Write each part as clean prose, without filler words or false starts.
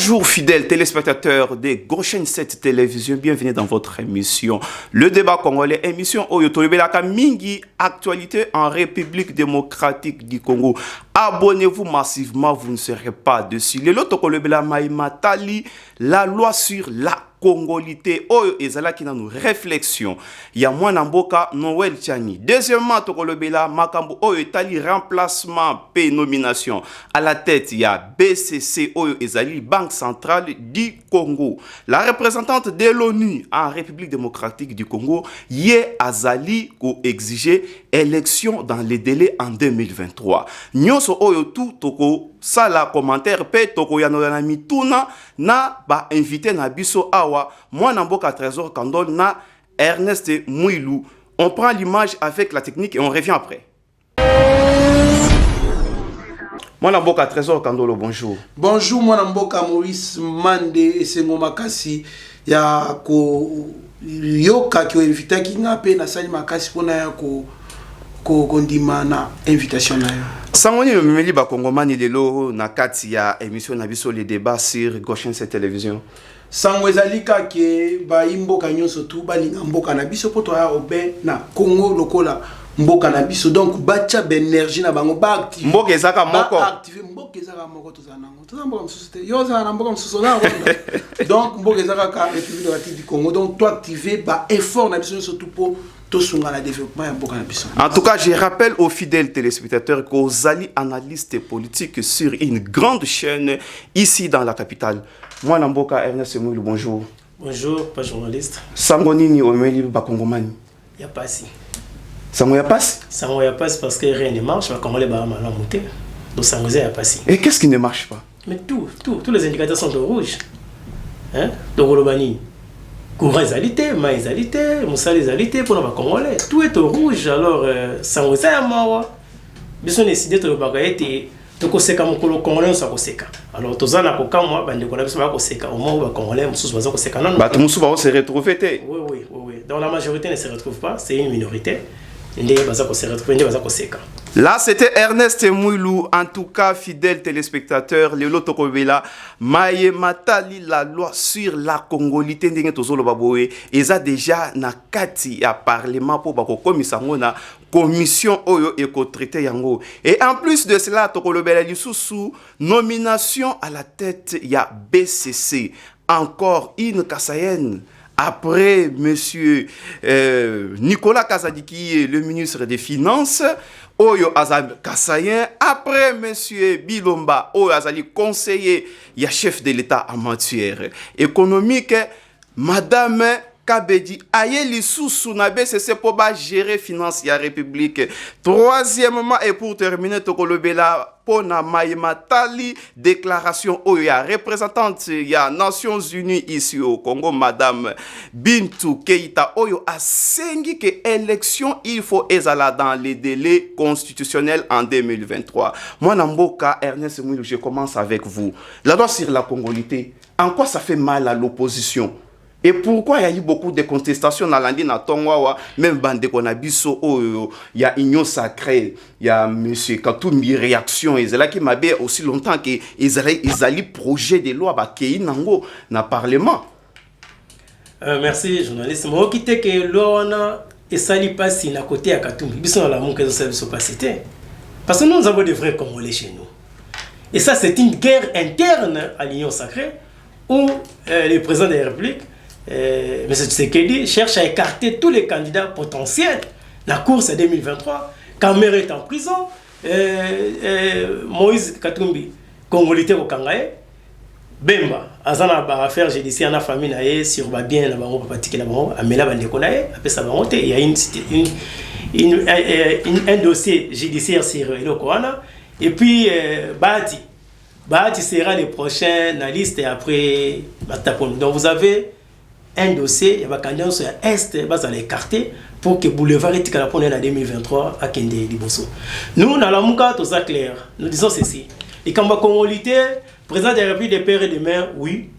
Bonjour fidèles téléspectateurs de Goshen 7 Télévision, bienvenue dans votre émission Le Débat Congolais, émission Oyotolebelaka Mingi, actualité en République démocratique du Congo. Abonnez-vous massivement, vous ne serez pas dessus. Le Lotokolebela Maïmatali, la loi sur la Congolité, Oyo ezala qui nous réflexion. Ya mwana mboka Noël Tchani. Deuxièmement, Tokolobela Makambo Oyo Etali remplacement P nomination à la tête ya BCC Oyo ezali Banque centrale du Congo. La représentante de l'ONU en République démocratique du Congo Ye Azali ko exiger élection dans les délais en 2023. Nyoso Oyo tout toko sala commentaire pe toko yanolana mituna na ba invité na biso awa mwana mboka Trésor Kandol na Ernest Mouilou. On prend l'image avec la technique et on revient après. Mwana mboka Trésor Kandolo, bonjour. Bonjour mwana mboka Maurice Mande esengo makasi ya ko yoka ki invité ki ngape na sali makasi pona ya ko kondima na invitation na yo. Sangoni memeli ba kongomani lelo na kati ya émission na biso les débats sur Goshen 7 Télévision. Sango ezalika ke ba imboka nyonso tu balinga mboka na biso poto ya obe na Congo lokola mboka na biso, donc bacha énergie na bango ba active mboka ezaka moko active mboka ezaka moko tozanango tozamboka msusute yo za na mboka msuso na donc mboka ezaka ka République démocratique du Congo, donc toi activer ba effort na biso surtout pour tout sur le développement et mboka na biso. En tout cas, je rappelle aux fidèles téléspectateurs qu'aux alliés analystes politiques sur une grande chaîne ici dans la capitale. Moi, Namboka Ernest Mouilou, bonjour. Bonjour, pas journaliste. Sangonini Omeli Bakongomani. Il n'y a pas si. Sango ya passe? Sango ya passe parce que rien ne marche, va Congolais va mal monter. Donc Sango ya pas si. Et qu'est-ce qui ne marche pas? Mais tous les indicateurs sont au rouge. Hein? Donc Olobani, courant égalité, main égalité, moussal égalité pour les Congolais. Tout est au rouge, alors Sango ya mawa. Bisous décidé de le bagailler. Donc c'est comme le Congolais ça koseka. Alors tous na koka moi bande ko na biso ba koseka au moins ba Congolais mususu baza koseka non. Ba mususu ba se retrouver té. Oui. Donc la majorité ne se retrouve pas, c'est une minorité. Ndé baza ko se retrouver, ndé baza koseka. Là, c'était Ernest Mouilou. En tout cas, fidèles téléspectateurs, le Lotokobela, Maye Matali, la loi sur la Congolité, Ndenge Tozolo Baboé, ils a déjà na kati ya parlement pour bako komisango na commission oyo eko traité yango. Et en plus de cela, Tokolobela Lisusu, nomination à la tête ya BCC. Encore une Kassayenne. Après monsieur Nicolas Kazadiki, le ministre des Finances, Oyo Azab Kassayen, après monsieur Bilomba, Oyo Azali conseiller, il y a chef de l'État en matière économique, madame Kabedi Ayeli Soussou na BCC pour gérer finance ya République. Troisièmement, et pour terminer, Tokolobela Pona Maïmatali, déclaration où il y a représentante il y a Nations Unies ici au Congo, madame Bintou Keïta Oyo a sengi que élection il faut ezala dans les délais constitutionnels en 2023. Moi Namboka Ernest Mouilou, je commence avec vous. La loi sur la Congolité, en quoi ça fait mal à l'opposition? Et pourquoi il y a eu beaucoup de contestations dans l'Andi, dans Tongwawa, même bande qu'on a biso, il y a Union Sacrée, il y a M. Katoumi Réaction, et c'est là qui m'a bien aussi longtemps qu'ils allaient projet de loi, qui nango dans le Parlement. Merci, journaliste. Moi, qui était que l'on et sali passe à côté à Katoumi, bisous à la monque de ce passé. Parce que nous avons des vrais Congolais chez nous. Et ça, c'est une guerre interne à l'Union Sacrée, où le président de la République, M. Tshisekedi cherche à écarter tous les candidats potentiels. La course est 2023. Kamere est en prison. Moïse Katumbi, Congolité au Kangaé. Bemba, Azana va affaire judiciaire na famille naé sur ba bien na bango papatiki na bango amela bande konaé après ça va monter. Il y a un dossier judiciaire sur le Koana. Et puis Badi sera le prochain na liste après Matapon. Donc vous avez un dossier, il y a un candidat sur l'Est, il va l'écarter pour que Boulevard et Tikalapon en 2023 à Kende Liboso. Nous, dans la Mouka, tout ça clair. Nous disons ceci. Les Kamba Congolité, président de la République des pères et des mères, oui,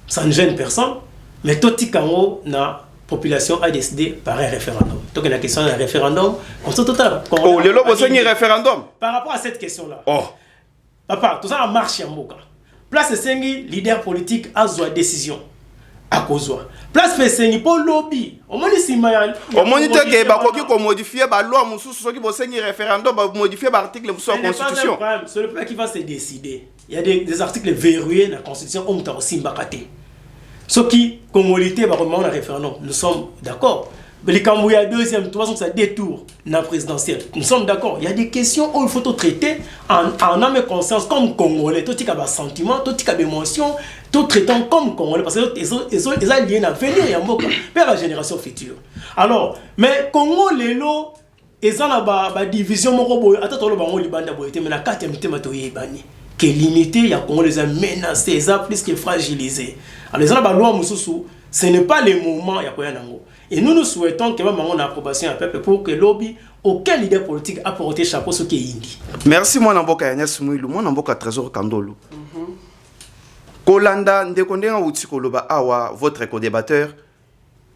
ça ne gêne personne, mais tout Tikango, la population a décidé par un référendum. Donc, la question d'un référendum, on se total. Oh, le lobo, c'est un référendum. Par rapport à cette question-là. Oh. Papa, tout ça a marché en Mouka. place esengi leader politique azwa décision akozwa place esengi pour lobby omoni sima ya omoni te ke bakoki ko modifier ba loi mususu soki bosengi référendum ba modifier ba article mususu la constitution. C'est le peuple qui va se décider. Il y a des articles verrouillés dans la constitution on t'a aussi mbakate. Ce qui congolité va remonter un référendum, nous sommes d'accord. Mais les Cambouya deuxième, troisième, ça détour dans la présidentielle. Nous sommes d'accord. Il y a des questions où il faut tout traiter en âme et conscience comme Congolais. Tout y a des sentiments, tout y a des émotions, tout traitant comme Congolais. Parce qu'ils sont liés à l'avenir, il y a vers la génération future. Alors, mais Congo, les lots, ils ont la division, attends, le bango, libanda, mais la quatrième thème, qui est limité, il y a Congo les a menacés, ils ont plus que fragilisés. Alors, les gens, la loi, ce n'est pas le moment, il y a quoi nango. Et nous souhaitons que même on approbation à peuple pour que lobby aucun leader politique a porté chapeau ce qui est indi. Merci moi Namboka Yagnès Mouilou, moi Namboka Trésor Kandolo. Kolanda ndekondenga uti koloba awa votre co-débatteur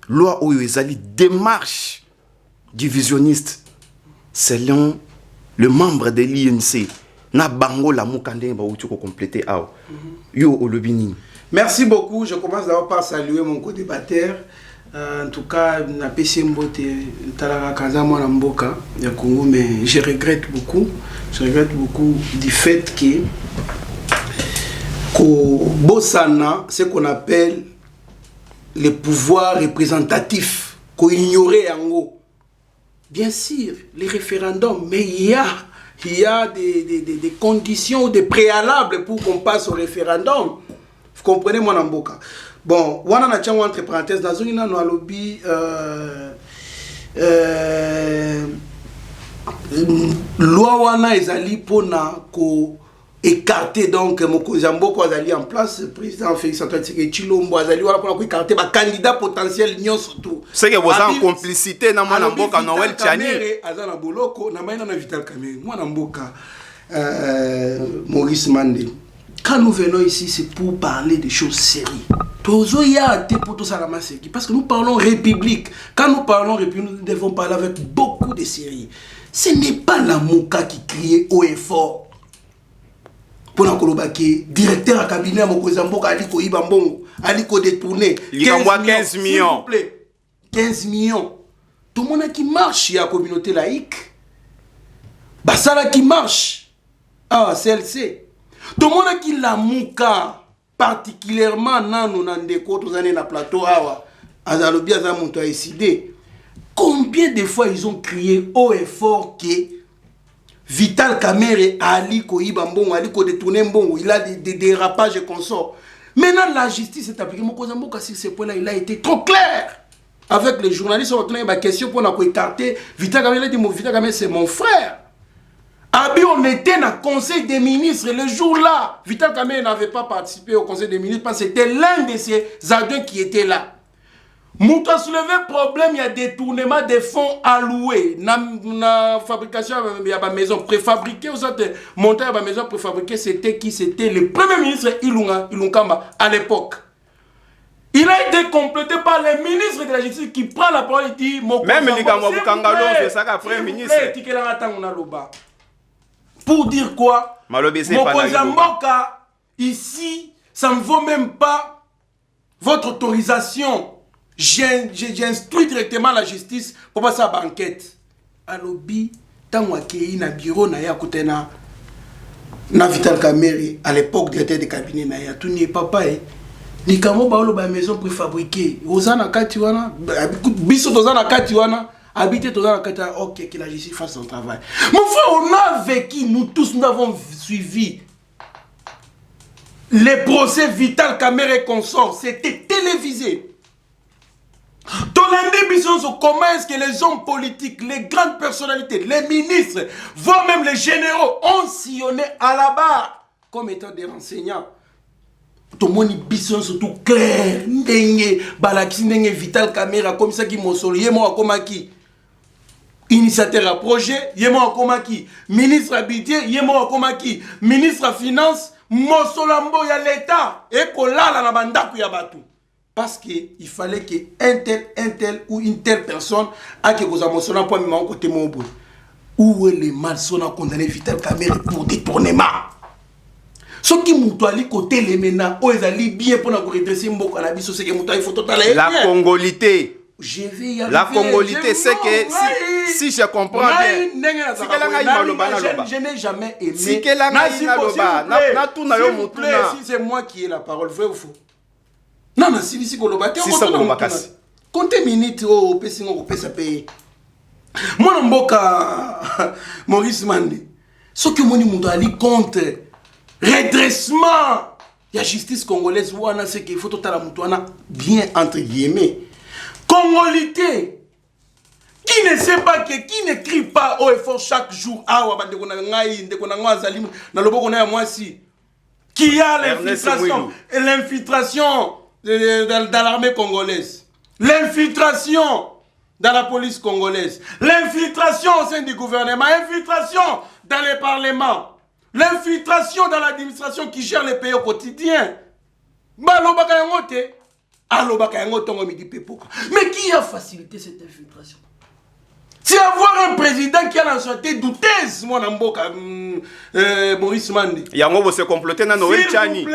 loi oyo ezali démarche divisionniste selon le membre de l'INC na bango la mukande ba uti ko compléter awa. Yo olobini. Merci beaucoup, je commence d'abord par saluer mon co-débatteur. En tout cas, na PC Mbote Talaka Kazama Mboka ya Congo, mais je regrette beaucoup du fait que Bossana, ce qu'on appelle les pouvoirs représentatifs, qu'on ignorait en haut. Bien sûr, les référendums, mais il y a des conditions, des préalables pour qu'on passe au référendum. Vous comprenez mon Mboka? Bon, on a entre parenthèses dans une lobby loi wana ezali pona ko écarter donc Mokozambo azali en place président Félix Antoine Tshisekedi Tshilombo azali wala pona ko écarter ba candidat potentiel nyon surtout. C'est que vous avez en complicité na mwana mboka Noël Tchani azana boloko na maina na Vital Kamerhe mwana mboka Maurice Mandé. Quand nous venons ici, c'est pour parler des choses sérieuses. Parce que nous parlons République. Quand nous parlons République, nous devons parler avec beaucoup de sérieux. Ce n'est pas la Mouka qui criait haut et fort. Pour Kolobaki, directeur à cabinet à Mokozambo, Aliko Ibambongo, Aliko détourné. 15 millions. S'il vous plaît. 15 millions. Tout le monde qui marche, il y a la communauté laïque. Bassala qui marche. Ah, CLC. Tout le monde qui la Mouka, particulièrement dans le plateau, combien de fois ils ont crié haut et fort que Vital Kamerhe Ali Koiba Mbongo, Ali Ko détourné Mbongo, il a des dérapages et consorts. Maintenant, la justice est appliquée. Mokozambo, sur ce point-là, il a été trop clair. Avec les journalistes, on a une question pour nous écarter. Vital Kamerhe a dit Vital Kamerhe, c'est mon frère. Abi, on était dans le conseil des ministres. Le jour-là, Vital Kamerhe n'avait pas participé au conseil des ministres parce que c'était l'un de ses adjoints qui était là. Mouta soulevé problème, il y a détournement des fonds alloués. La fabrication de la maison préfabriquée, monter à la maison préfabriquée, c'était qui? C'était le premier ministre Ilunkamba à l'époque. Il a été complété par le ministre de la Justice qui prend la parole et dit même les Kangalo, c'est ça qu'après ministre. Pour dire quoi? Mokozamboka, ici, ça ne vaut même pas votre autorisation. J'instruis directement la justice pour passer à l'enquête. À l'obbi, tant qu'il y a un bureau, na Vital Kamerhe, à l'époque directeur de cabinet, na tout n'y est papa. Ni kamo baolo ba maison préfabriquée. Ozana katiwana, biso tozana katiwana. Habiter dans la carte, ok, que la justice fasse son travail. Mon frère, on a vécu, nous tous, nous avons suivi les procès Vital Kamerhe et consorts. C'était télévisé. Dans l'indémission, comment est-ce que les hommes politiques, les grandes personnalités, les ministres, voire même les généraux, ont sillonné à la barre comme étant des renseignants. Tout le monde est surtout clair. Ndenge, Balakisi, Ndenge, Vital Kamerhe, comme ça qui m'ont solé, moi, comme qui. Initiateur à projet, Yémo Akomaki, ministre à budget, Yémo Akomaki, ministre à finance, Mosolambo ya l'État, et Kolala na bandaku ya batu. Parce qu'il fallait qu'un tel ou une telle personne a que vous avez Mosolambo à mon côté mon bout. Où est le malson à condamner Vital Kamerhe pour détournement? Ce qui m'a côté les ménages, où ils allaient bien pour nous redresser mboka na biso, c'est que il faut totalement. La congolité. Je vais y arriver. La congolité, c'est que si je comprends bien, je n'ai jamais aimé. Si c'est moi qui ai la parole, vrai ou faux? Non, non, si Koloba, comptez minutes au Pessingo au PSAP. Moi, Mboka Maurice Mandé, ce que mon monde ali contre redressement, il y a justice congolaise, c'est qu'il faut totalement bien entre guillemets. Congolité, qui ne sait pas que, qui n'écrit pas au effort chaque jour, qui a l'infiltration dans l'armée congolaise, l'infiltration dans la police congolaise, l'infiltration au sein du gouvernement, l'infiltration dans les parlements, l'infiltration dans l'administration qui gère les pays au quotidien. Mais qui a facilité cette infiltration? C'est avoir un président qui a la nationalité douteuse, mon amboka, Maurice Mandé. Il y a un mot se comploter dans Noël Tchani.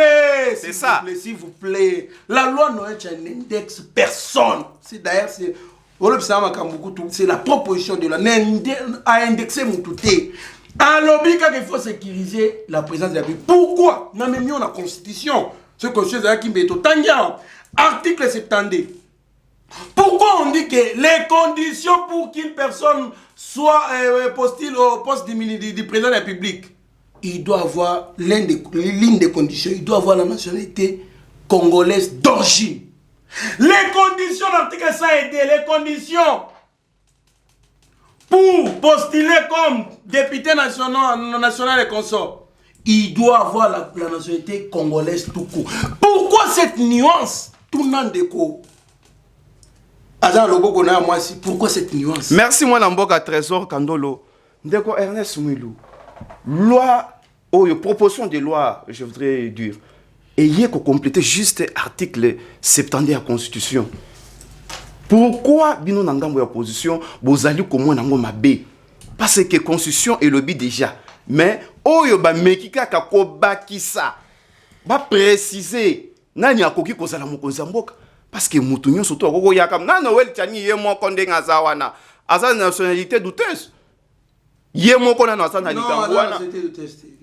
C'est ça. S'il vous plaît. La loi Noël Tchani n'indexe personne. C'est d'ailleurs, c'est la proposition de la à indexer mon touté. À l'objet qu'il faut sécuriser la présence de la Bible. Pourquoi? Nous avons mis la Constitution. Ce que je sais qui m'est au Tangian. Article 72. Pourquoi on dit que les conditions pour qu'une personne soit postule au poste du président de la République, il doit avoir l'une des conditions, il doit avoir la nationalité congolaise d'origine. Les conditions, l'article 100 les conditions pour postuler comme député national et consort, il doit avoir la nationalité congolaise tout court. Pourquoi cette nuance? Tout le monde déco. Pourquoi cette nuance? Merci moi Namboka Trésor Kandolo. Ndeko Ernest Mwilou. Loi, proposition de loi, je voudrais dire. Et il y a qu'à compléter juste article 70 de la Constitution. Pourquoi bino nangambo ya opposition bozali komona ngo mabe? Parce que Constitution est le but déjà. Mais oyo ba mekika ka ko bakisa. Ba préciser nani akoki kozala mokonzi mboka. Parce que Moutounion surtout Koko Yakam, na Noël Tchani yemo konde ngazawana, asa nationalité douteuse. Yemo kona na sana likamwana.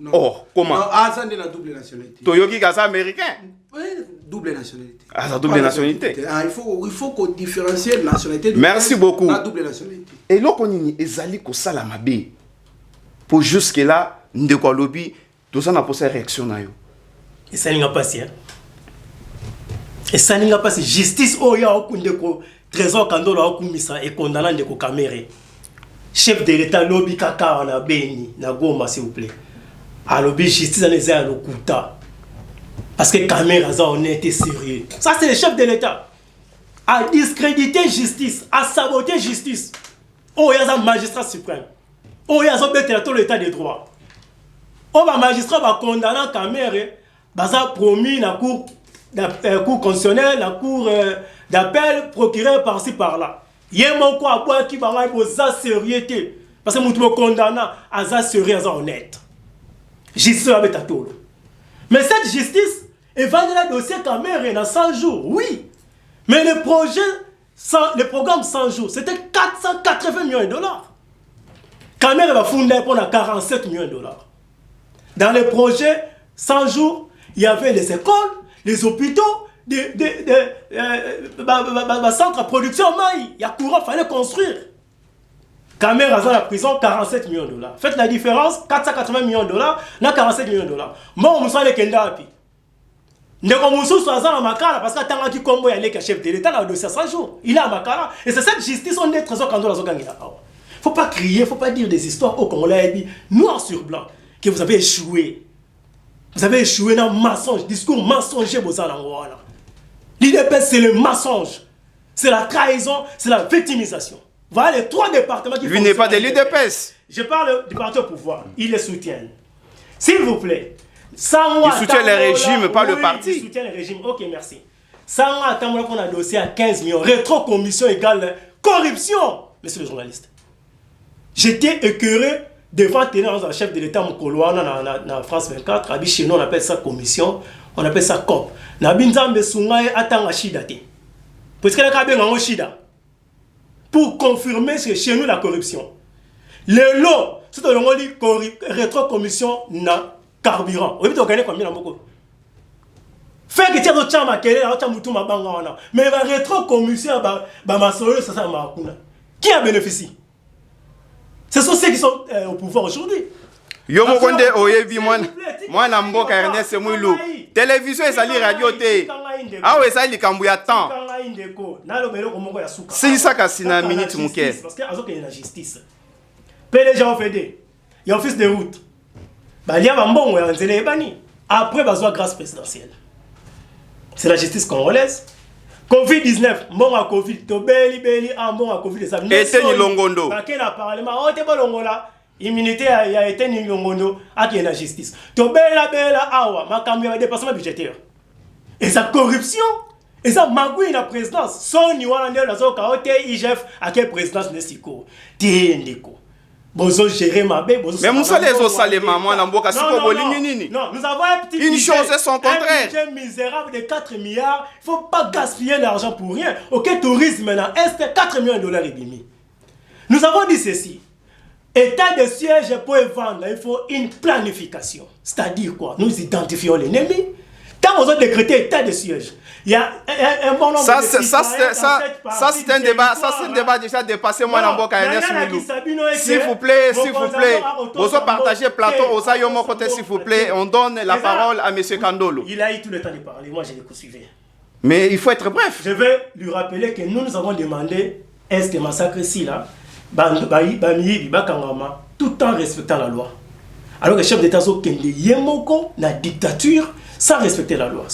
Non, oh, comment? Non, asa de la double nationalité. Toyoki gaza américain. Oui, double nationalité. Asa double nationalité. Ah, il faut qu'on différencie la nationalité. Merci beaucoup. La double nationalité. Et là konini ezali ko sala mabe. Pour jusque là, ndeko lobby, tout ça n'a pas sa réaction na yo. Et ça n'a pas passé. Et ça n'a pas passé. Justice oya okundeko Trésor Kandolo okumisa et condamnant de Kamere. Chef de l'État lobby kaka na Beni na Goma s'il vous plaît. A lobby justice en ezali lokuta. Parce que Kamere a honnête et sérieux. Ça c'est le chef de l'État. A discréditer justice, à saboter justice. Oh y'a un magistrat suprême. Oh y'a un l'état de droit. Oh va magistrat va condamner Kamere, baza promis la cour constitutionnelle, la cour d'appel, procureur par-ci par-là. Il y a mon quoi à boire qui va avoir sa sérieuxité. Parce que mon condamnant à sa sérieux, à honnête. Justice avec ta tour. Mais cette justice, elle va dans le dossier Kamere dans 100 jours, oui. Mais le projet, le programme 100 jours, c'était 480 millions de dollars. Kamere va fonder pour 47 millions de dollars. Dans le projet 100 jours, il y avait les écoles, les hôpitaux, des centres de production, il y a courant, il fallait construire. Kamere a dans la prison 47 millions de dollars. Faites la différence, 480 millions de dollars, na 47 millions de dollars. Moi, on me soit les Kendapi. Ne comme soit dans Makala, parce que tant qu'il combo est le chef de l'État, dans le dossier 100 jours, il est à Makala. Et c'est cette justice, on est Trésor Kandolo Zogangina. Faut pas crier, faut pas dire des histoires au Congo, l'a dit noir sur blanc, que vous avez échoué. Vous avez échoué dans le mensonge, discours mensonger, l'IDPS, c'est le mensonge, c'est la trahison, c'est la victimisation. Voilà les trois départements qui font. Lui n'est pas de l'IDPS. Je parle du parti au pouvoir, ils les soutiennent. S'il vous plaît, sans moi. Ils soutiennent le régime, pas le parti. Ils soutiennent le régime, ok, merci. Sans moi, attends, on a un dossier à 15 millions, rétro-commission égale corruption, monsieur le journaliste. J'étais écœuré devant tenir un chef de l'État Mokoloana na France 24, chez nous on appelle ça commission, on appelle ça COP. Na binzambe sungaye atanga shida te. Parce que la kabe ngango shida. Pour confirmer que chez nous la corruption. Le lot, c'est on dit rétro-commission na carburant. Vous avez combien d'amboko? Fait que tu as d'autres chambres, tu as d'autres chambres, mais la rétro-commission, ça m'a qui a bénéficié? Ce sont ceux qui sont au pouvoir aujourd'hui. Yo mo konde oyebi mwana mboka Ernest Mwilou. Télévision ezali radio te. Awe ezali likambo ya temps. Si ça kasina minute muke. Parce que azo la justice. PDG ont fait des. Il y a office de route. Bah il y a un bon ya nzele bani. Après bazwa grâce présidentielle. C'est la justice congolaise. Covid-19, bon à Covid, to beli en bon à Covid ça. Et ni longondo. Parce que la parlement o te bolongola. Immunité a été ni longondo à qui la justice. To bela awa makambi ya dépassement budgétaire. Et sa corruption, et ça magouille la présidence. Son ni wana ndelo zo ka ote IGF à quelle présidence nesiko. Tiendeko. Bozo gérer ma bé, bozo. Mais Moussa les os salema moi na mboka siko bolingi nini? Non, nous avons un petit une chose et son contraire. Un budget misérable de 4 milliards. Il faut pas gaspiller l'argent pour rien. OK, tourisme maintenant, est 4 millions de dollars et demi. Nous avons dit ceci. État de siège pour vendre, il faut une planification. C'est-à-dire quoi? Nous identifions l'ennemi. Quand on a décrété état de siège, il y a un bon nombre de ça c'est un débat déjà dépassé moi dans Mboka Ernest Mwilou. S'il vous plaît, vous partagez plateau aux ayomo côté s'il vous plaît, on donne la parole à monsieur Kandolo. Il a eu tout le temps de parler, moi je l'ai poursuivi. Mais il faut être bref. Je vais lui rappeler que nous avons demandé est-ce que massacre ici là tout en respectant la loi. Alors que le chef d'État a yemoko na dictature sans respecter la loi.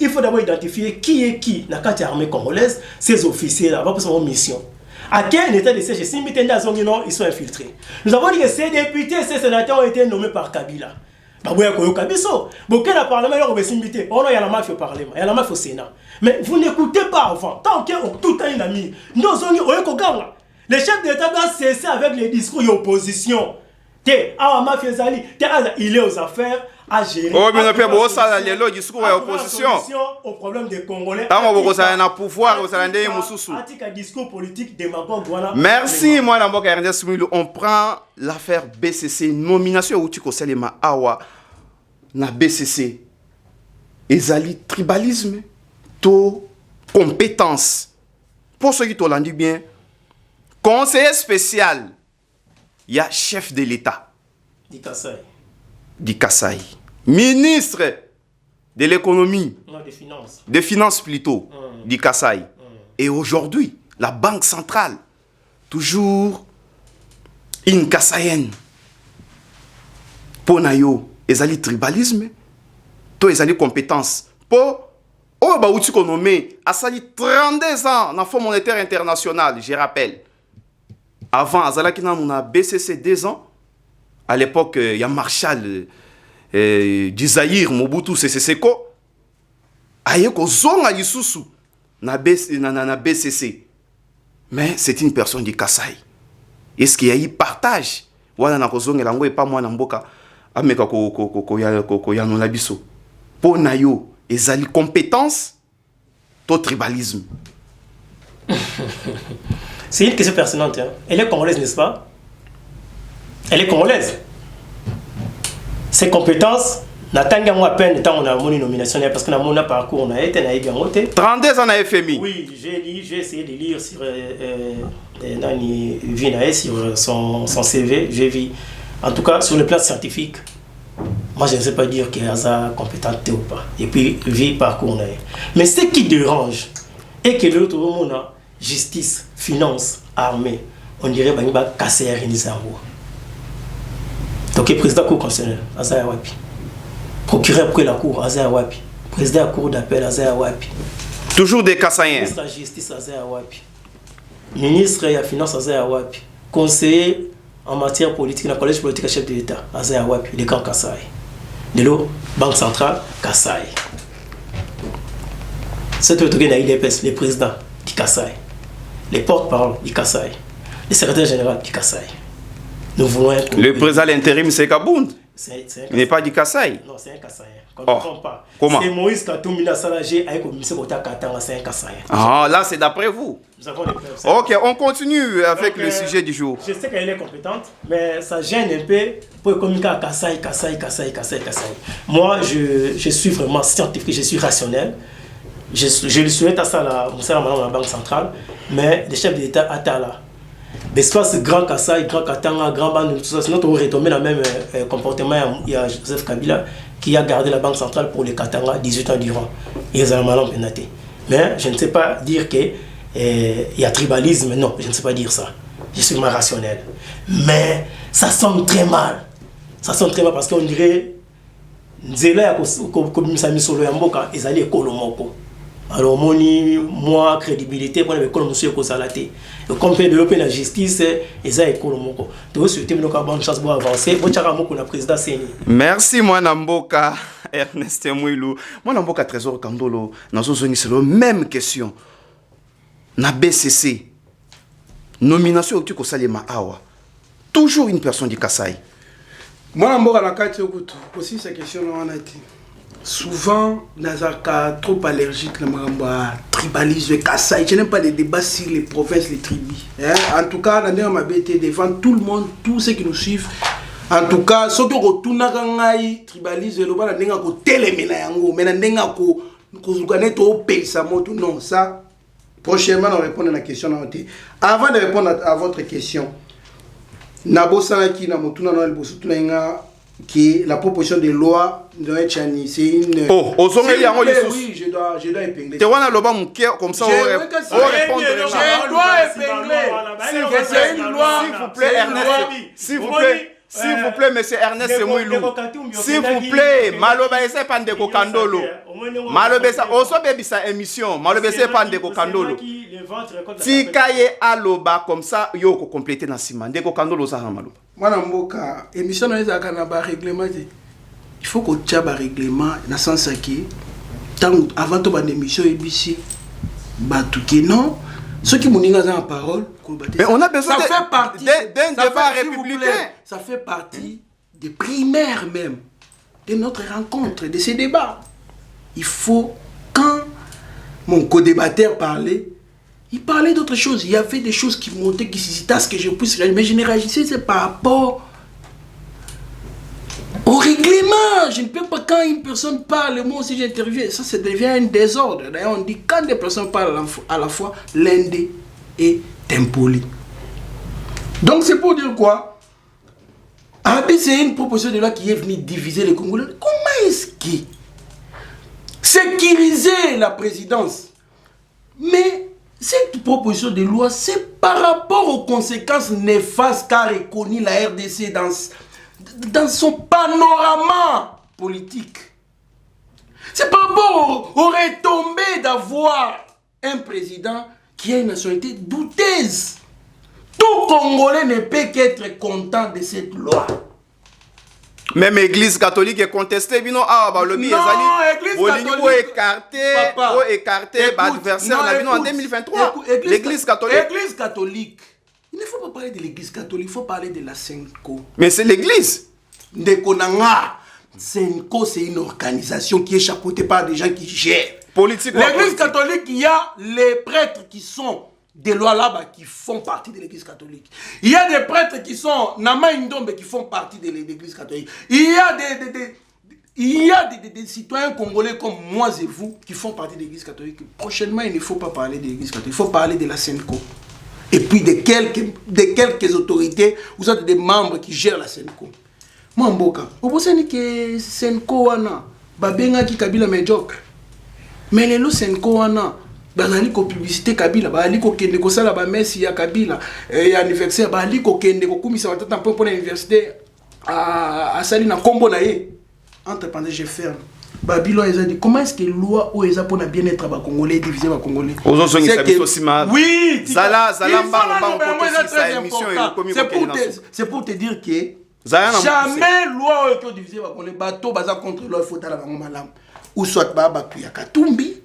Il faut d'abord identifier qui est qui dans la armée congolaise, ses officiers là, pour son mission. À quel état de siège, ils sont infiltrés. Nous avons dit que ces députés, ces sénateurs ont été nommés par Kabila. On a la mafia au Parlement, il y a la mafia au Sénat. Mais vous n'écoutez pas avant. Tant que tout le temps il a mis. Le chef d'État doit cesser avec les discours d'opposition. Il est aux affaires à gérer. Oh, mais on ça le discours d'opposition. Au problème des Congolais. Merci, moi, Namboka Ernest Mwilou. On prend l'affaire BCC, nomination où tu conseilles ma awa na BCC. Ezali tribalisme, to compétence. Pour ceux qui te l'ont dit bien, conseiller spécial, il y a chef de l'État. Di Kassai. Ministre de l'économie. Non, des finances. Des finances plutôt. Di Kassai. Et aujourd'hui, la Banque centrale, toujours une Kassaïenne. Pour Nayo, ezali tribalisme, to ezali compétence. Pour oh bah où tu nommé, a sali 32 ans dans le Fonds monétaire international, je rappelle. Avant, Azala qui n'a BCC 2 ans. À l'époque, il y a Marshal du Zaïre, Mobutu Sese Seko. Ayeko zonga lisusu na BCC. Mais c'est une personne du Kassai. Est-ce qu'il y a eu partage? Wana na kozonga lango et pas moi na mboka ameka ko ya no labiso. Po na yo ezali compétence to tribalisme. C'est une question pertinente. Hein. Elle est congolaise, n'est-ce pas? Elle est congolaise. Ses compétences, n'attendent à peine tant on a mon nomination parce que mon parcours on a été 32 ans à FMI. Oui, j'ai essayé de lire sur sur son CV, j'ai vu en tout cas sur le plan scientifique. Moi je ne sais pas dire qu'il y a compétence ou pas. Et puis vie parcours on a. Mais ce qui dérange est que l'autre monde a justice, finance, armée, on dirait qu'il va casser un cerveau. Donc, le président de la Cour constitutionnelle, Azaya Wapi. Procureur après la Cour, Azaya Wapi. Président de la Cour d'appel, Azaya Wapi. Toujours des Kassaïens. Ministre de la Justice, Azaya Wapi. Ministre de la Finance, Azaya Wapi. Conseiller en matière politique, dans le collège politique chef de l'État, Azaya Wapi. Le camp Kassai. De l'eau, Banque centrale, Kassai. C'est le truc de l'IDPS, le président du Kassai. Les porte-parole du Kassai. le secrétaire général du Kasaï. Nous voulons Le président de l'intérim, c'est Kabound. Il n'est pas du Kasaï. Non, c'est un Kasaïen. Pas. Comment? C'est Moïse Katumbi Salagé avec le ministre de Katanga, c'est un Kasaïen. Ah, là, c'est d'après vous. Nous avons les preuves. Ok, on continue avec le sujet du jour. Je sais qu'elle est compétente, mais ça gêne un peu pour communiquer à Kasaï. Moi, je suis vraiment scientifique, je suis rationnel. Je le souhaite à ça, la Banque centrale, mais les chefs d'État attendent là. L'espace Grand Kasaï, Grand Katanga, Grand Band, tout ça, sinon on va retomber dans le même comportement. Il y a Joseph Kabila qui a gardé la Banque centrale pour les Katanga 18 ans durant. Et ils ont mal pénaté. Mais je ne sais pas dire qu'il y a tribalisme, non, je ne sais pas dire ça. Je suis moins rationnel. Mais ça sonne très mal. Ça sonne très mal parce qu'on dirait Nzela comme Sami Solo Yamboka, ils allaient Kolomoko. Alors, moi, crédibilité, pour les monsieur Kozalate. Le compagnie de l'open la justice, ils ont Kolomoko. Donc, si vous avez une bonne chance pour avancer, vous avez un président Séni. Merci, moi, Namboka, Ernest Mouilou. Moi, Namboka, Trésor Kandolo, nous avons c'est la même question. Na BCC, nomination au Salema Awa. Toujours une personne du Kasaï. Moi, Namboka, la carte aussi, cette question, on a été. Souvent, Nazaka trop allergique à tribalisme, Kasaï. Je n'aime pas les débats sur les provinces, les tribus. En tout cas, on m'a été devant tout le monde, tous ceux qui nous suivent. En tout cas, ceux qui ont tout tribalisme, non, ça, prochainement, on répond à la question. Avant de répondre à votre question, qui la proposition de loi de Chani, c'est une... Oh, oui, je dois épingler. Tu vois, comme ça, on répondre. Je dois épingler. C'est une loi. S'il vous plaît, Ernest. S'il vous plaît, monsieur Ernest Mouilou. S'il vous plaît, Maloba essaie pas de Kandolo. Maloba ça, on soit baby sa émission. Maloba essaie pas de Kandolo. Si kaye aloba comme ça, yo ko compléter na sima. De Kandolo ça Maloba. Moi Mboka, émission na ezaka na ba règlement. Il faut que tu aies un règlement dans le sens que avant de faire émission ABC, non. Ceux qui m'ont dit en parole, mais on a besoin d'un débat républicain. Ça fait partie des primaires même, de notre rencontre, de ces débats. Il faut, quand mon co-débatteur parlait, il parlait d'autres choses. Il y avait des choses qui montaient, qui suscitaient à ce que je puisse réagir. Mais je ne réagissais c'est par rapport au règlement. Je ne peux pas, quand une personne parle, moi aussi j'interviens, ça devient un désordre. D'ailleurs, on dit quand des personnes parlent à la fois, l'un est impoli. Donc c'est pour dire quoi? C'est une proposition de loi qui est venue diviser les Congolais. Comment est-ce que sécuriser la présidence? Mais cette proposition de loi, c'est par rapport aux conséquences néfastes qu'a reconnu la RDC dans son panorama politique. C'est par rapport aux retombées d'avoir un président qui a une nationalité douteuse. Tout Congolais ne peut qu'être content de cette loi. Même l'église catholique est contestée. Non, l'église catholique adversaire en 2023. L'église catholique. Il ne faut pas parler de l'église catholique, il faut parler de la Senko. Mais c'est l'église. Senko, c'est une organisation qui est chapeautée par des gens qui gèrent. L'église catholique, il y a les prêtres qui sont des lois là-bas qui font partie de l'église catholique. Il y a des prêtres qui sont Nama Indombe qui font partie de l'église catholique. Il y a des citoyens congolais comme moi et vous qui font partie de l'église catholique. Prochainement, il ne faut pas parler de l'église catholique, il faut parler de la Senko. Et puis de quelques autorités, vous êtes des membres qui gèrent la Senko. Moi, Mboka, vous pensez que Senko wana, babenga ki Kabila médiocre. Mais les Senko wana, bazali ko publicité Kabila, bazali ko kende ko sala ba messe ya Kabila, anniversaire, bazali ko kende ko kumisa watata pour l'université à sali na kombo na ye. Entre parenthèses, je ferme. Babylon a dit comment est-ce que la loi ou les pour bien-être à Congolais diviser les Congolais. Oui, c'est pour te dire que jamais loi qui diviser les Congolais bateau baza contre loi faut à la malam ou soit baba ya Katumbi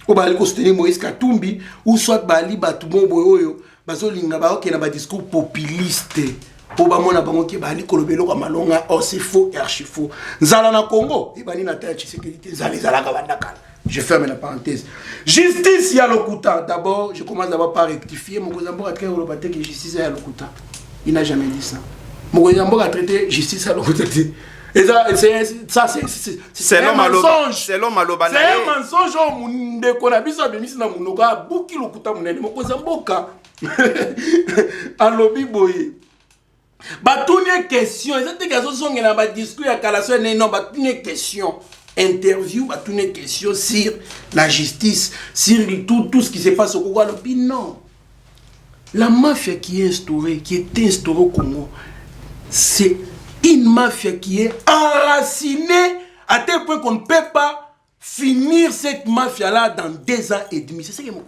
ou bali ko soutenir Moïse Katumbi ou soit bali batumbo boyo bazolinga baokena ba discours populiste po bamona bango ke bali kolobelo kwa malonga oh c'est faux et archi faux nzala na Congo et bani na tête sécurité nzala ka bandakala. Je ferme la parenthèse. Justice ya lokuta. D'abord, je commence d'abord par rectifier. Mon Gozambo a traité le que justice ya lokuta. Il n'a jamais dit ça. Mon Gozambo a traité justice ya lokuta. Et ça, c'est un mensonge. C'est un mensonge. On a qu'on a vu ça, mais si on a beaucoup lokuta, mon Gozambo a lobby boy. Batounie question. Exactement question sont dans le discours à Kalasso. Non, batounie question. Interview, toutes les questions sur la justice, sur tout ce qui se passe au Congo. Non. La mafia qui est instaurée, qui est instaurée au Congo, c'est une mafia qui est enracinée à tel point qu'on ne peut pas finir cette mafia-là dans 2 ans et demi. C'est ça que je veux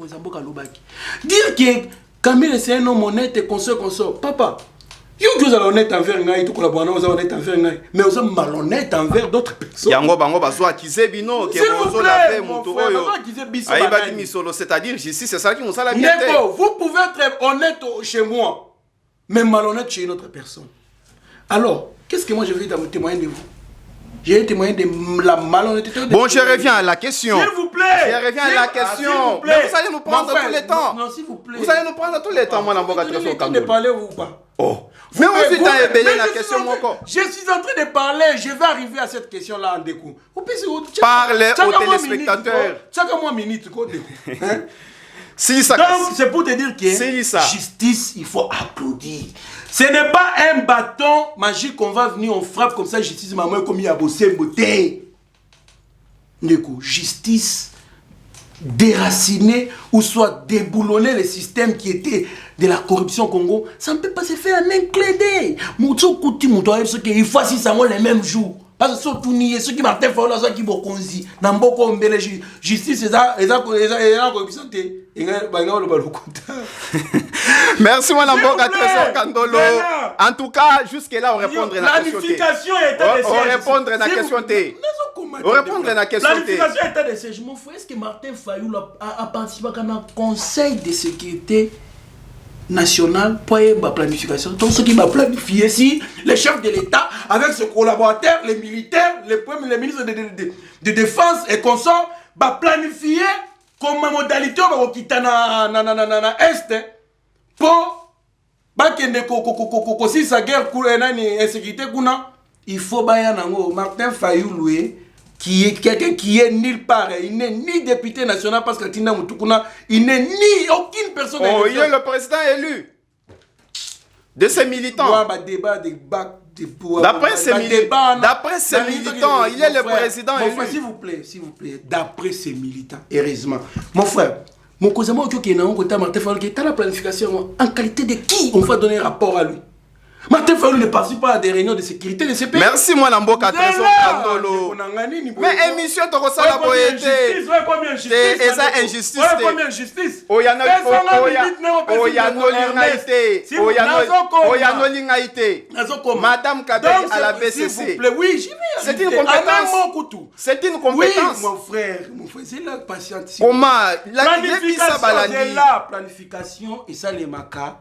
dire. Que Camille, c'est un homme honnête et consort. Papa, vous êtes honnête envers nous, tout collaborer, vous êtes honnête envers nous, mais vous êtes malhonnête envers d'autres personnes. Yango bango bazo accuser bino que vous avez c'est-à-dire justice, c'est ça qui nous a la vérité. Vous pouvez être honnête chez moi, mais malhonnête chez une autre personne. Alors, qu'est-ce que moi je vais témoigner de vous? J'ai témoigné de la malhonnêteté. Bon, je reviens à la question. S'il vous plaît. Je reviens à la question. Mais vous allez nous prendre tous les temps. Non, s'il vous plaît. Vous allez nous prendre tous les temps, moi, dans votre question. Vous ne parlez ou pas? Oh. Mais on s'est ébellé la question, mon corps. Je suis en train de parler. Je vais arriver à cette question-là en découp. Parlez aux téléspectateurs. Chaque mois, minute. Donc, c'est pour te dire que justice, il faut applaudir. Ce n'est pas un bâton magique qu'on va venir, on frappe comme ça, justice, maman, comme il y a bossé, beauté. Justice, déraciner ou soit déboulonner le système qui était de la corruption au Congo, ça ne peut pas se faire en un clé d'œil. Il faut assis les mêmes jours. Parce que surtout, ceux qui m'ont fait là, ceux qui m'ont conduit, dans beaucoup de justice, corruption. Merci, Mme Boka Trésor Kandolo. En tout cas, jusque-là, on répondrait à la question. Planification est un de on répondrait à la question. On répondrait à la question. Planification est un de ces. Je m'en fous. Est-ce que Martin Fayulu a participé à un conseil de sécurité nationale pour la planification? Donc, ce qui m'a planifié, si les chefs de l'État, avec ses collaborateurs, les militaires, les ministres de défense et consorts, va planifier comme modalité au Kitana Est pour que si sa guerre insécurité, il faut Martin Fayulu qui est quelqu'un qui est nulle part. Il n'est ni député national parce que il n'est ni aucune personne. Oh, il est le président élu de ses militants. D'après ses militants, il est le président élu. S'il vous plaît, d'après ses militants, heureusement. Mon frère, mon cousin, la planification, en qualité de qui on va donner un rapport à lui? Martin Fayulu ne participe pas à des réunions de sécurité de ces pays. Merci, moi, Namboka Trésor Kandolo. Mais émission, tu ressens la boété. Et ça, injustice. Madame Kabeli à la BCC. Oui, c'est une compétence. C'est une compétence. Mon frère, c'est la patience. Comment la planification et ça, les macas.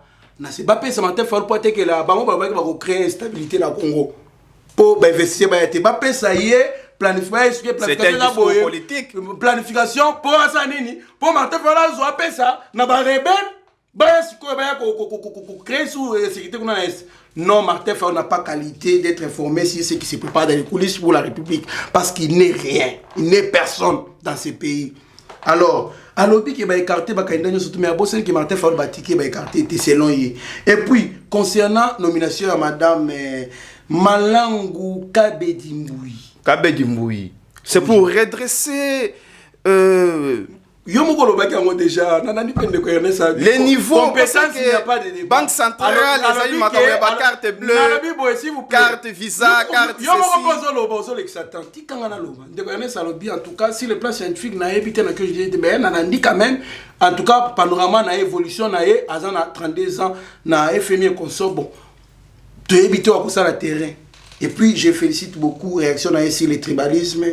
C'est pas ça Martin Fayulu pour que la banque va créer une stabilité dans le Congo pour investir ça y est planification politique planification pour ça nini pour Martin Fayulu zo ça na ba rebelle créer sous sécurité qu'on a. Non, Martin Fayulu n'a pas qualité d'être informé sur ce qui se prépare dans les coulisses pour la République parce qu'il n'est rien, il n'est personne dans ce pays. Alors, à l'objet qui va écarter, surtout mais à Boston qui Martin Fayulu qui va écarter, c'est long. Et puis, concernant nomination à Madame Malangu Kabedi-Mboui, c'est pour redresser les niveaux Banque centrale, carte bleue, carte visa, carte en tout cas, si le plan scientifique n'a évité que je dis, mais on quand même, en tout cas, panorama n'a évolution, n'a 32 ans, n'a FMI consort, bon, tu éviter à ça le terrain. Et puis, je félicite beaucoup réaction sur le tribalisme.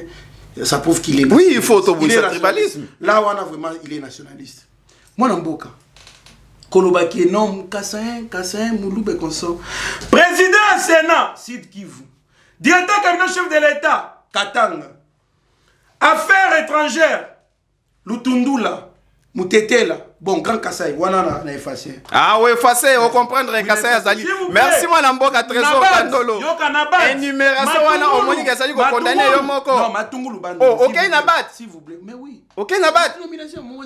Ça prouve qu'il est. Oui, il faut autobusser le tribalisme. Là où on a vraiment, il est nationaliste. Moi, Namboka, Kolobaki non, Kassaïen, Mouloube consort. Président Sénat, Sid Kivu. Directeur cabinet chef de l'État, Katanga. Affaires étrangères, Lutundula, Moutetela. Bon, Grand Kassai, Wanana, on a effacé. Ah oui, effacé, on comprend Kassai Azali. Merci, moi, Namboka Trésor Kandolo. Énumération, on a dit que ça dit qu'on condamne Yomoko. Non, Matungulu Bando. Oh, ok, Nabat. S'il vous plaît, mais oui. Ok, Nabat.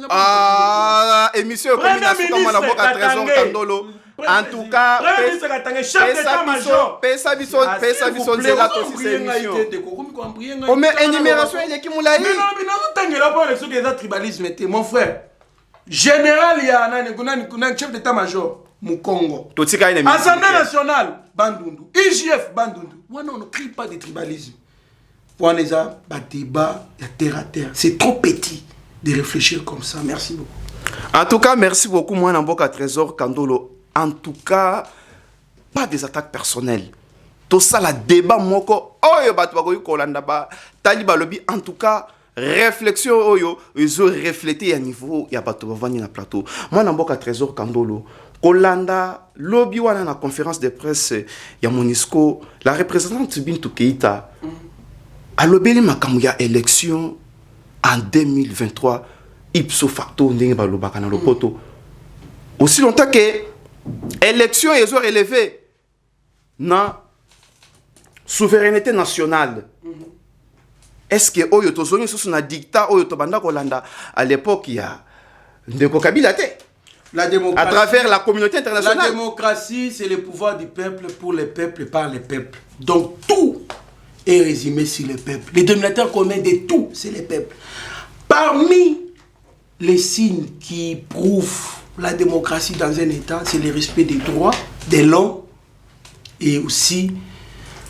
Ah, émission, combination, comme Namboka Trésor Kandolo. En tout cas, Pesa Bisson, c'est là aussi cette émission. Oh, mais énumération, il est qui moulaï. Mais non, mais non, tribalisme, mon frère. Général, il y a un chef d'état-major, Mukongo. Assemblée nationale, Bandundu. IGF, Bandundu. Ouais, non, on ne crie pas de tribalisme. On a un débat, il y a terre à terre. C'est trop petit de réfléchir comme ça. Merci beaucoup. En tout cas, merci beaucoup, moi, Namboka Trésor Kandolo. En tout cas, pas des attaques personnelles. Tout ça, le débat, moko, taliba lobby, en tout cas, réflexion, ils ont reflété à niveau, il y a pas de plateau. Moi, Namboka Trésor Kandolo, Kolanda, lobby, wana na conférence de presse, il y a Monisco, la représentante Bintou Keïta, a lobby makamouya élection en 2023, ipso facto, n'engue ba lobaka na lopoto. Aussi longtemps que élection, ils ont relevé na souveraineté nationale. Est-ce que Oyo Tozoni sous un dictat Oyo Tobanda Kolanda à l'époque il y a de Kabila la démocratie, à travers la communauté internationale. La démocratie, c'est le pouvoir du peuple pour les peuples et par les peuples. Donc tout est résumé sur les peuples. Les dominateurs communs de tout, c'est les peuples. Parmi les signes qui prouvent la démocratie dans un État, c'est le respect des droits de l'homme et aussi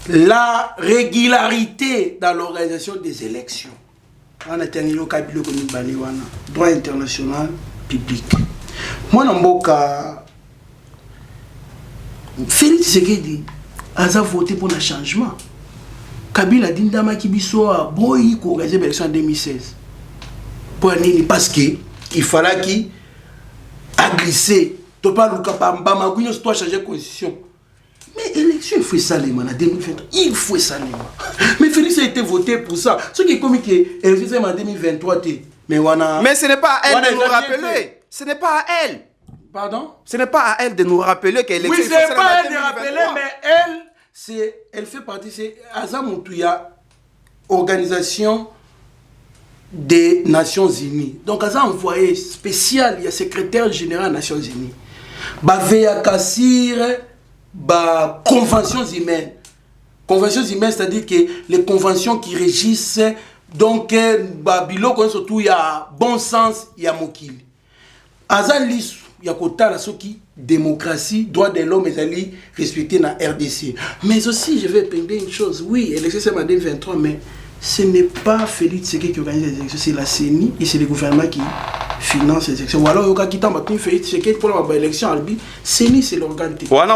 la régularité dans l'organisation des élections. On a terminé le capitule comme droit international public. Moi, Namboka, Félix Tshisekedi a voté pour un changement. Kabila Dindama Kibiso a boyi pour organiser l'élection en 2016. Parce qu'il fallait qu'il a glissé. Tu ne peux pas changer de constitution. Mais l'élection, il faut ça en 2023. Il faut ça. Mais Félix a été voté pour ça. Ce qui est comme que l'élection en 2023. Mais ce n'est pas à elle de nous rappeler. Ce n'est pas à elle. Pardon? Ce n'est pas à elle de nous rappeler qu'elle est. Oui, ce n'est pas à elle de rappeler, mais elle fait partie. C'est Azamoutuya, organisation des Nations Unies. Donc, Azam envoyé spécial, il y a secrétaire général des Nations Unies. Baveya Kassir. Conventions humaines. Conventions humaines, c'est-à-dire que les conventions qui régissent, donc, Babylone, surtout, il y a bon sens, il y a Mokil. Azan Lissou, il y a Kota, qui démocratie, droits de l'homme, et respecté dans la RDC. Mais aussi, je vais peindre une chose. Oui, l'élection c'est en 2023, mais ce n'est pas Félix Tshisekedi qui organise les élections, c'est la CENI et c'est le gouvernement qui finance les élections. Ou alors, il y a qui t'en Félix Tshisekedi pour l'élection à l'Albi. CENI, c'est l'organe technique. La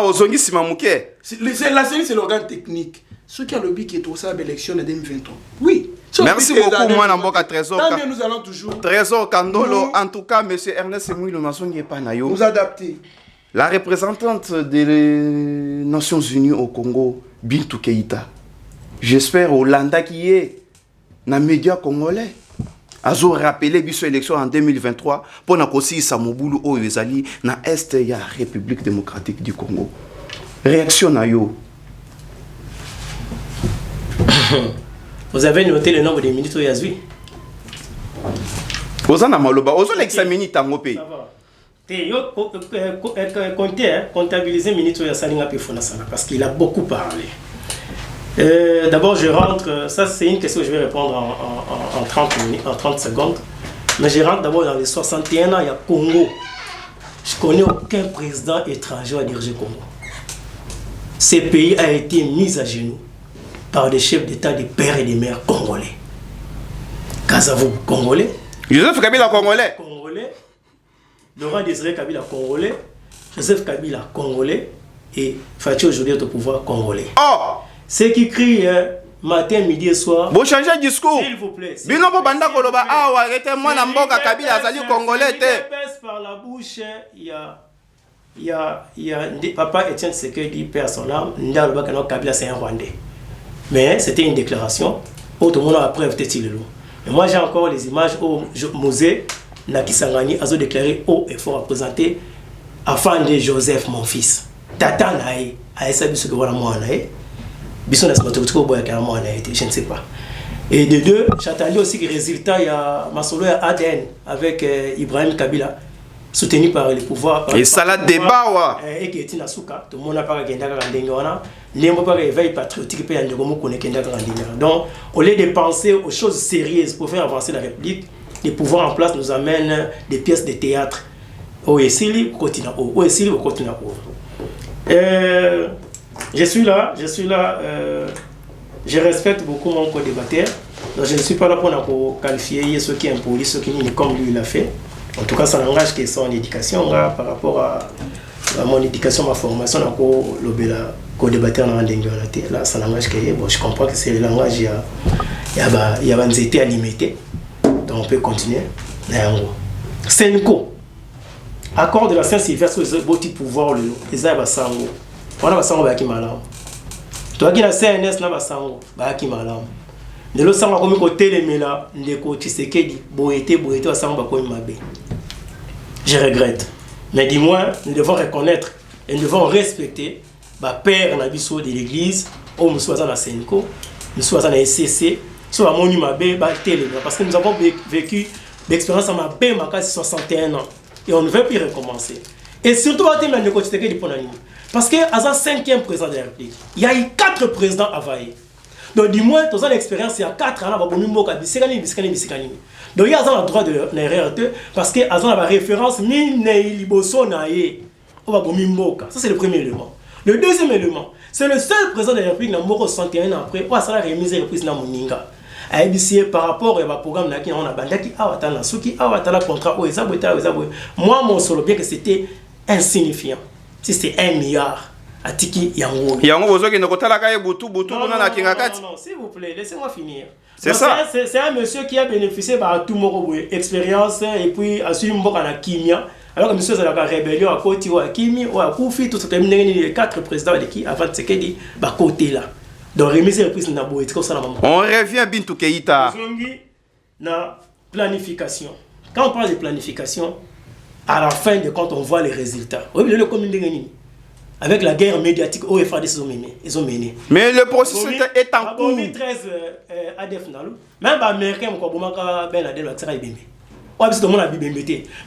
CENI, c'est l'organe technique. Ce qui a le but qui est pour ça l'élection en 2023. Oui. Merci beaucoup, moi, Namboka Trésor. Tant mieux, nous allons toujours. Trésor Kandolo, en tout cas, M. Ernest Mouilou Nassongi-Panayo. Nous adapter. La représentante des Nations Unies au Congo, Bintou Keïta. J'espère Hollanda qui est dans les médias congolais. Azo rappelé biso élection en 2023 pour na kosi Samoboulou o ezali na est ya République démocratique du Congo. Réaction na yo. Vous avez noté le nombre de minutes au Yazui? Ozana maloba, ozo l'examiner tango pe. Ça va. Te yo comptabiliser minutes au Yasalinga pe fona sana parce qu'il a beaucoup parlé. D'abord, je rentre, ça c'est une question que je vais répondre en 30 minutes, en 30 secondes. Mais je rentre d'abord dans les 61 ans, il y a Congo. Je ne connais aucun président étranger à diriger Congo. Ce pays a été mis à genoux par des chefs d'État, des pères et des mères congolais. Kazavou, congolais. Joseph Kabila, congolais. Congolais. Laurent Désiré Kabila, congolais. Joseph Kabila, congolais. Et Fatih aujourd'hui au pouvoir, congolais. Oh! Ceux qui crient matin, midi et soir. Vous changez de discours. S'il vous plaît. Bino bo banda koloba ah arrêtez moi na mboka Kabila azali congolais te. Par la bouche, il y a Papa Etienne Tshisekedi, père son âme, Kabila c'est un Rwandais. Mais c'était une déclaration. Tout le monde a preuve peut-être le loup. Mais moi j'ai encore les images où Mosé Nakisangani a déclaré haut et fort représenter afin de Joseph mon fils. Tata nae a essayé de se voir moi nae. Bisson a se mettre au bois car moi nae, je ne sais pas. Et de deux, j'attendais aussi que résultat il y a Masolo ADN avec Ibrahim Kabila soutenu par les pouvoirs. Et ça la débat et qui est Nasuka, tout le monde a pas gagné dans l'Indéana. Les mots par éveil patriotique et en connaît donc au lieu de penser aux choses sérieuses pour faire avancer la République, les pouvoirs en place nous amènent des pièces de théâtre. Au Essili, au continent haut. Au Essili, au continent haut. Je suis là. Je respecte beaucoup mon co-débatteur. Je ne suis pas là pour qualifier ceux qui imposent, ceux qui n'y comme lui l'a fait. En tout cas, ça n'engage que son éducation par rapport à mon éducation, ma formation, le co-débatteur là, ça n'engage que bon, je comprends que c'est le langage, il y a des étés à limiter. Donc on peut continuer. Senko. Accord de la Saint-Sylvestre, les beaux pouvoirs, les Abasango. On a Basango Baki Malam. Toi qui as CNS, na Basango Baki Malam. De l'autre sang, comme côté les méla, les côtés Tshisekedi, Boété, Basango Bakoy Mabé. Je regrette. Mais dis-moi, nous devons reconnaître et nous devons respecter le père Nabiso de l'église, ou nous sommes à la Senko, nous sommes à la SCC, nous sommes à Monument B, parce que nous avons vécu l'expérience à ma B, ma 61 ans. Et on ne veut plus recommencer. Et surtout, parce que à 5e président de la République, il y a eu 4 présidents à Vaille. Donc, du moins, dans l'expérience, il y a 4 ans, donc il y a un droit de l'erreur parce qu'il y a une référence, ça c'est le premier élément. Le deuxième élément, c'est le seul président de la République, 61 ans après, où ça a remis et reprise dans Moninga. Par rapport au programme qui on a bandaki awatana suki awatala contrat moi mon solo bien que c'était insignifiant si c'était 1 milliard atiki yango bozo ki nokotala ka butu kuna na kingakati non s'il vous plaît laissez-moi finir c'est ça c'est un monsieur qui a bénéficié par tout moko expérience et puis a suivi mboka na kimia alors que monsieur a la rébellion à côté wa kimi wa kufi tout terminé les 4 présidents de qui avant Tshisekedi ba côté là. Donc, on revient à Bintou Keïta. La planification. Quand on parle de planification, à la fin de compte, on voit les résultats. Avec la guerre médiatique, ils ont mené. Mais le processus est en cours. 2013, ADF Nalou, même les Américains ont Ben Laden,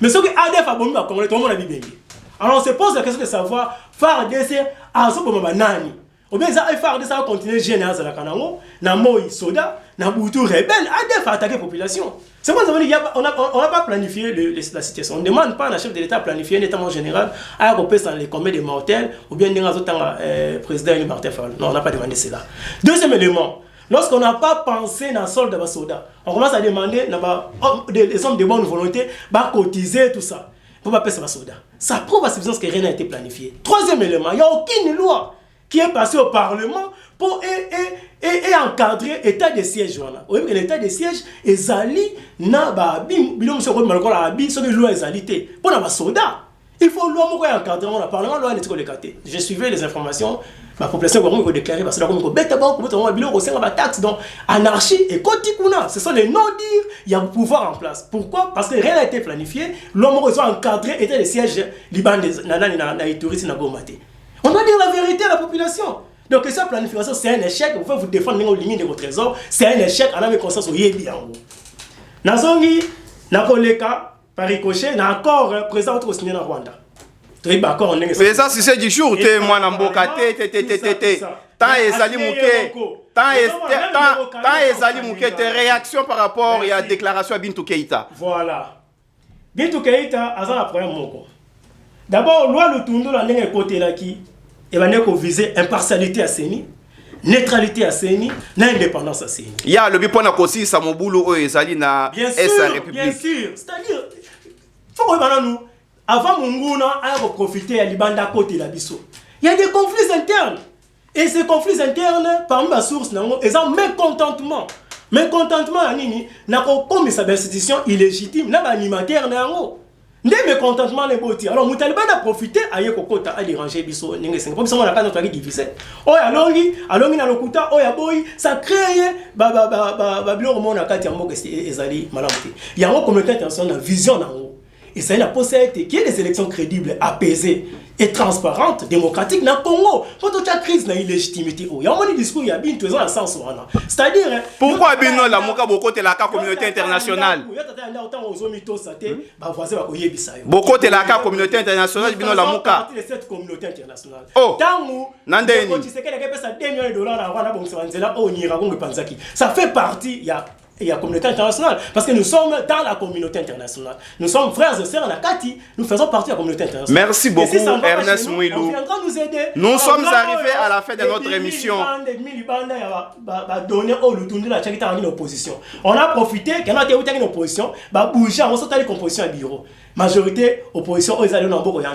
mais ce que ADF a bomé, tout le monde a bibé. Alors, on se pose la question de savoir, faire des à ce moment nani. Ou bien ça va continuer à générer la Kanango, na Moï Soda, na Boutou rebelle, ADF a attaqué la population. C'est moi qui on n'a pas planifié la situation. On ne demande pas à la chef de l'État de planifier un état général à repérer dans les combats de mortels ou bien le président Martin Fall. Non, on n'a pas demandé cela. Deuxième élément, lorsqu'on n'a pas pensé dans le solde de Soda, on commence à demander des hommes de bonne volonté de cotiser tout ça. Pour pas payer ça Soda. Ça prouve à suffisance que rien n'a été planifié. Troisième élément, il n'y a aucune loi qui est passé au Parlement pour encadrer l'état de siège. L'état de siège est zali na pour les soldats. Il faut loi encadrer le Parlement. Je suivais les informations. La population a déclaré parce que la taxe. Donc, anarchie et kotikuna. Ce sont les non-dires. Il y a un pouvoir en place. Pourquoi? Parce que rien n'a été planifié. L'homme a encadré l'état de siège liban des touristes. On doit dire la vérité à la population. Donc, cette planification, c'est un échec. Vous pouvez vous défendre les limites de votre trésor. C'est un échec. On a mis conscience au Yébi en haut. Nazongi, Nakoleka, par ricochet, n'a encore présent au signé en Rwanda. Mais ça, c'est du jour. T'es moi, Namboka, tant Ezali Mouké, tant Ezali Mouké, tes réactions par rapport à la déclaration à Bintou Keïta. Voilà. Bintou Keïta, a un problème. D'abord, loi le tourneau la ligne côté là qui et va viser impartialité à Séni, neutralité à Séni, indépendance à Séni. Il y a le bipon à Kossi, Samoboulou et Zalina SA République. Bien sûr, c'est-à-dire faut que nous avant Munguna a profité à Libanda côté la biso. Il y a des conflits internes et ces conflits internes parmi ma source nango ils ont mécontentement. Mécontentement à nini n'a comme sa institution illégitime n'a pas animateur nango. Ndé mécontentement les botti. Alors Moutaliban a profité à Yekokota à déranger Bisso Ninge 5. Comme ça on a quand notre divisé. Oh ya longi na lokuta, oh ya boy, ça crée bilo mon akati ya moko ezali malamti. Il y a une communauté internationale na vision na ngo. Et ça, il a possibilité qu'il y ait des élections crédibles, apaisées et transparentes, démocratiques dans le Congo. Quand on a une crise, il y a une légitimité. Il y a un discours, il y a une dans le sens. C'est-à-dire... Pourquoi Bino la Mouka Bokote la communauté internationale? Beaucoup de la communauté internationale, Bino la Mouka. Cette communauté internationale. Oh! Nandeni. Ça fait partie, il y a la communauté internationale, parce que nous sommes dans la communauté internationale. Nous sommes frères et sœurs en Akati, nous faisons partie de la communauté internationale. Merci beaucoup, Ernest Mouilou. Nous sommes arrivés à la fin de notre émission. On a profité, quand on a été en opposition, on a bougé, on a composition à bureau. Majorité, opposition, ils allaient dans le Boko, ils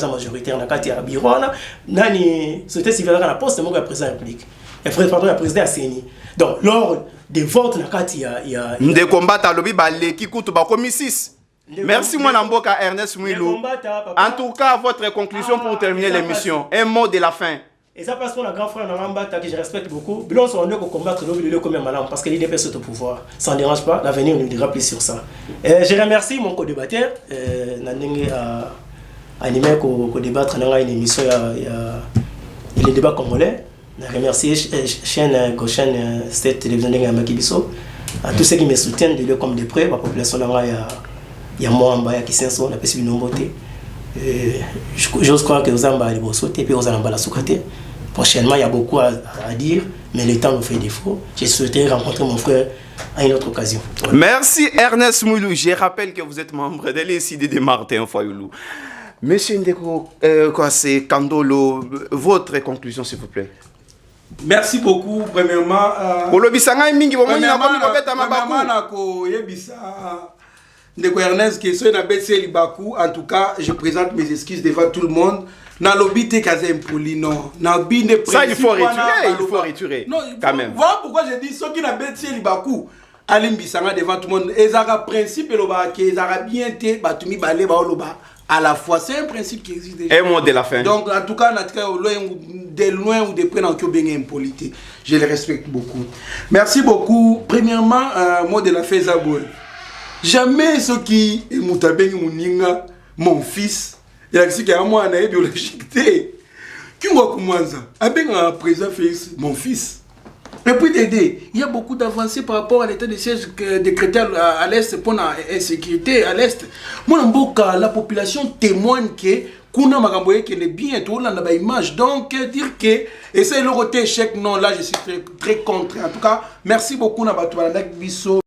ont majorité en Akati à bureau. C'était civil à la poste, c'est le président de la République. Le président a signé. Donc, lors des votes, il y a... Des combats à l'objet, qui coûtent comme 6. Merci, mon amboka Ernest Mouilou. En tout cas, votre conclusion pour terminer l'émission. Un mot de la fin. Et ça parce qu'on a un grand frère Nambata que je respecte beaucoup. Bilon on est combattre le comme malin parce que l'IDP est au pouvoir. Ça ne dérange pas, l'avenir nous dira plus sur ça. Je remercie mon co-débatteur. Nandenge a animé co-débattre dans une émission il y a les débats congolais. Je remercie chaîne Goshen State Télévision de Makibiso, à tous ceux qui me soutiennent de lieu comme de près, la population là il y a moi en bas qui s'en sont, la personne non beauté. J'ose croire que vous allez vous sauter puis vous allez la soukater. Prochainement il y a beaucoup à dire, mais le temps nous fait défaut. Je souhaiterais rencontrer mon frère à une autre occasion. Voilà. Merci Ernest Mouilou. Je rappelle que vous êtes membre de l'ECD de Martin Fayoulou. Monsieur Ndeko, c'est Kandolo, votre conclusion s'il vous plaît. Merci beaucoup. Premièrement, Ernest, en tout cas, je présente mes excuses devant tout le monde. Na lobby te kaze impoli non. Na bine ça il faut retirer. Non, quand même. Voilà pourquoi je dis ceux qui na bête libaku alimbisanga devant tout le monde. Ezara principe loba ke ezara bien te batumi balé ba loba. À la fois, c'est un principe qui existe déjà. Un mot de la fin. Donc, en tout cas, de loin ou de près, dans le bien impolité. Je les respecte beaucoup. Merci beaucoup. Premièrement, mot de la fin, Zaboué. Jamais ceux qui mon fils, il y a ceux qui ont un biologique. Qui m'a commencé à bien présent Félix, mon fils. Et puis d'aider, il y a beaucoup d'avancées par rapport à l'état de siège décrété à l'Est pour l'insécurité à l'Est. Moi, la population témoigne que Kuna Magamboye qui est bien tout là dans image. Donc dire que et c'est le côté échec non là je suis très contre. En tout cas, merci beaucoup na batu biso.